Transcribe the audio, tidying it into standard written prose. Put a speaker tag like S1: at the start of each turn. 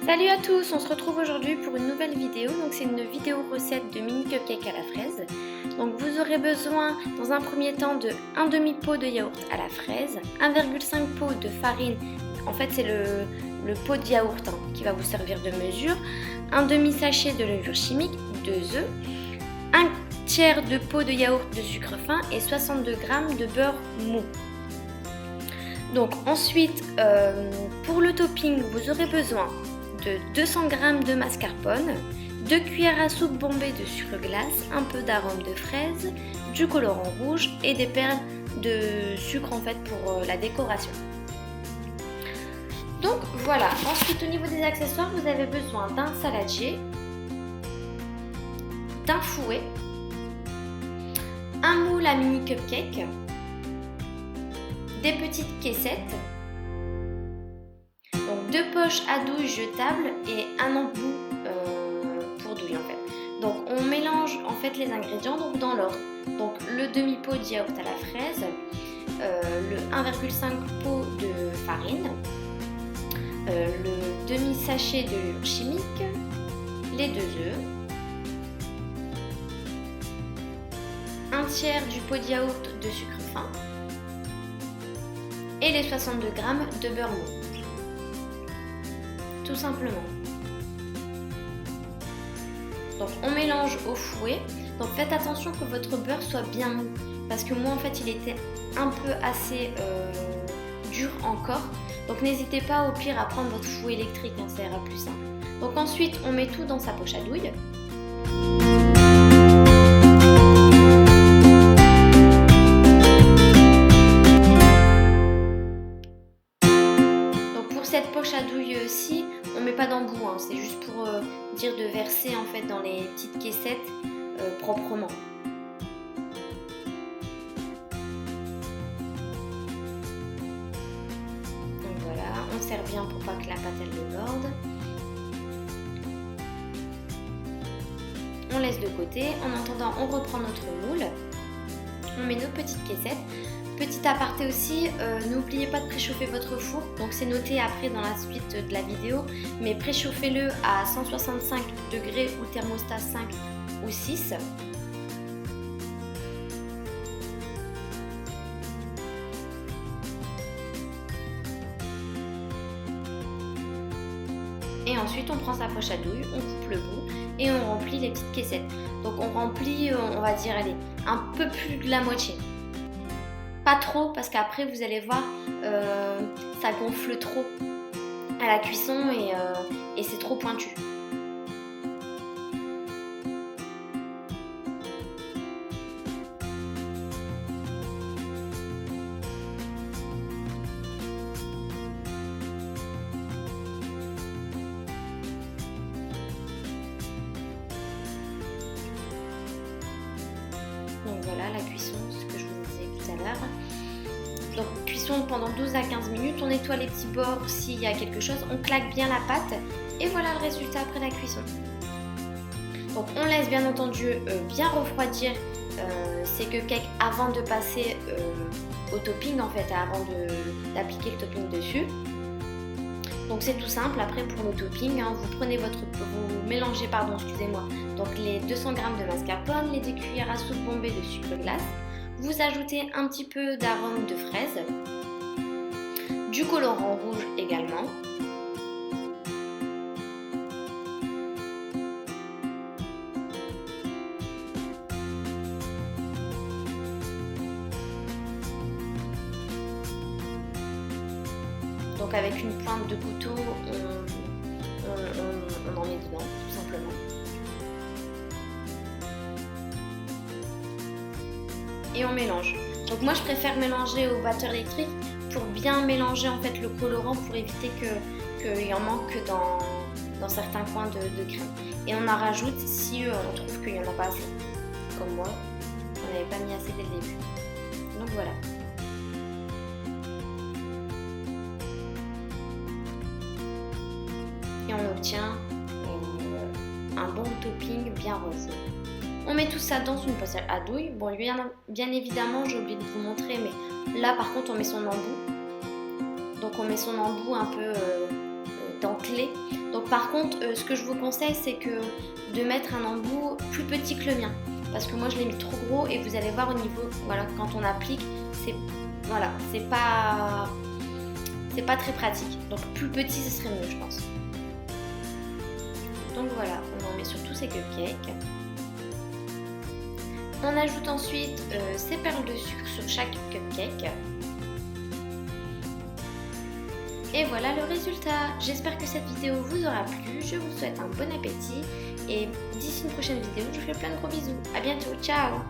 S1: Salut à tous, on se retrouve aujourd'hui pour une nouvelle vidéo. Donc c'est une vidéo recette de mini cupcake à la fraise. Donc vous aurez besoin dans un premier temps de 1 demi-pot de yaourt à la fraise, 1,5 pot de farine, en fait c'est le pot de yaourt qui va vous servir de mesure, un demi-sachet de levure chimique, 2 œufs, un tiers de pot de yaourt de sucre fin et 62 g de beurre mou. Donc ensuite, pour le topping, vous aurez besoin de 200 g de mascarpone, 2 cuillères à soupe bombées de sucre glace, un peu d'arôme de fraise, du colorant rouge et des perles de sucre en fait pour la décoration. Donc voilà, ensuite au niveau des accessoires, vous avez besoin d'un saladier, d'un fouet, un moule à mini cupcake, des petites caissettes, donc 2 poches à douille jetables et un embout pour douille en fait. Donc on mélange en fait les ingrédients donc dans l'ordre. Donc le demi-pot de yaourt à la fraise, le 1,5 pot de farine, le demi-sachet de levure chimique, les 2 œufs, un tiers du pot de yaourt de sucre fin et les 62 g de beurre mou. Tout simplement. Donc on mélange au fouet. Donc faites attention que votre beurre soit bien mou, parce que moi en fait il était un peu assez dur encore. Donc n'hésitez pas au pire à prendre votre fouet électrique, ça ira plus simple. Donc ensuite on met tout dans sa poche à douille. Cette poche à douille-ci, on met pas d'embout, c'est juste pour dire de verser en fait dans les petites caissettes proprement. Donc voilà, on serre bien pour pas que la pâte elle déborde. On laisse de côté. En attendant, on reprend notre moule. On met nos petites caissettes. Petit aparté aussi, n'oubliez pas de préchauffer votre four, donc c'est noté après dans la suite de la vidéo, mais préchauffez-le à 165 degrés ou thermostat 5 ou 6. Et ensuite on prend sa poche à douille, on coupe le bout et on remplit les petites caissettes. Donc on remplit, on va dire, allez, un peu plus de la moitié. Pas trop parce qu'après vous allez voir ça gonfle trop à la cuisson et c'est trop pointu. Donc voilà la cuisson, ce que je vous disais tout à l'heure. Donc cuisson pendant 12 à 15 minutes, on nettoie les petits bords s'il y a quelque chose, on claque bien la pâte et voilà le résultat après la cuisson. Donc on laisse bien entendu bien refroidir ces cupcakes avant de passer au topping en fait, avant d'appliquer le topping dessus. Donc c'est tout simple. Après pour le topping, vous prenez vous mélangez excusez-moi, donc les 200 g de mascarpone, les 2 cuillères à soupe bombées de sucre glace. Vous ajoutez un petit peu d'arôme de fraise, du colorant rouge également. Donc avec une pointe de couteau, on en met dedans, tout simplement. Et on mélange. Donc moi je préfère mélanger au batteur électrique pour bien mélanger en fait le colorant pour éviter qu'il y en manque dans certains coins de crème. Et on en rajoute si on trouve qu'il n'y en a pas assez. Comme moi, on n'avait pas mis assez dès le début. Donc voilà. Et on obtient un bon topping bien rose. On met tout ça dans une poêle à douille. Bon, bien évidemment, j'ai oublié de vous montrer, mais là par contre on met son embout. Donc on met son embout un peu dentelé. Donc par contre, ce que je vous conseille, c'est que de mettre un embout plus petit que le mien. Parce que moi, je l'ai mis trop gros et vous allez voir au niveau, voilà, quand on applique, c'est pas très pratique. Donc plus petit, ce serait mieux, je pense. Donc voilà, on en met sur tous ces cupcakes. On ajoute ensuite ces perles de sucre sur chaque cupcake. Et voilà le résultat. J'espère que cette vidéo vous aura plu. Je vous souhaite un bon appétit. Et d'ici une prochaine vidéo, je vous fais plein de gros bisous. A bientôt, ciao!